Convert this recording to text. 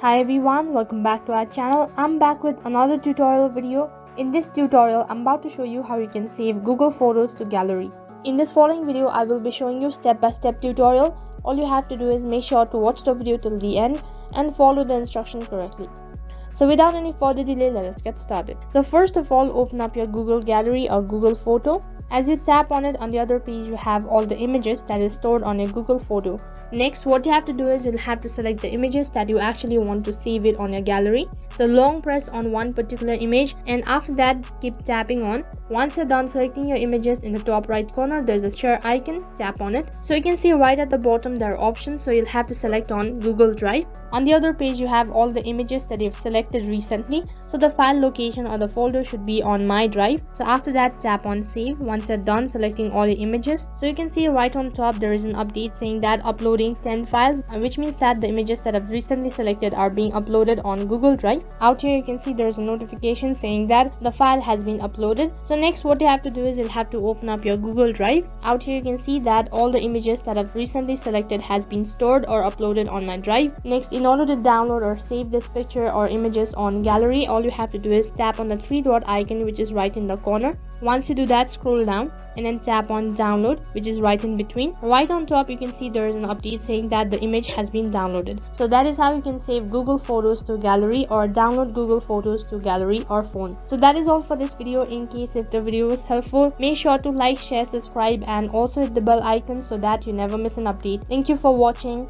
Hi everyone, welcome back to our channel. I'm back with another tutorial video. In this tutorial, I'm about to show you how you can save Google Photos to gallery. In this following video, I will be showing you step-by-step tutorial. All you have to do is make sure to watch the video till the end and follow the instructions correctly. So without any further delay, let us get started. So first of all, open up your Google Gallery or Google Photo. As you tap on it, on the other page you have all the images that is stored on your Google Photo. Next, what you have to do is you'll have to select the images that you actually want to save it on your gallery. So long press on one particular image and after that keep tapping on. Once you're done selecting your images, in the top right corner there's a share icon, tap on it. So you can see right at the bottom there are options, so you'll have to select on Google Drive. On the other page you have all the images that you've selected recently, so the file location or the folder should be on My Drive. So after that tap on save. Once you're done selecting all your images, so you can see right on top there is an update saying that uploading 10 files, which means that the images that I've recently selected are being uploaded on Google Drive. Out here you can see there's a notification saying that the file has been uploaded. So next what you have to do is you'll have to open up your Google Drive. Out here you can see that all the images that I've recently selected has been stored or uploaded on my drive. Next, in order to download or save this picture or images on gallery, all you have to do is tap on the three dot icon which is right in the corner. Once you do that, scroll down and then tap on download, which is right in between. Right on top you can see there is an update saying that the image has been downloaded. So that is how you can save Google Photos to gallery or download Google Photos to gallery or phone. So that is all for this video. In case if the video was helpful, make sure to like, share, subscribe and also hit the bell icon so that you never miss an update. Thank you for watching.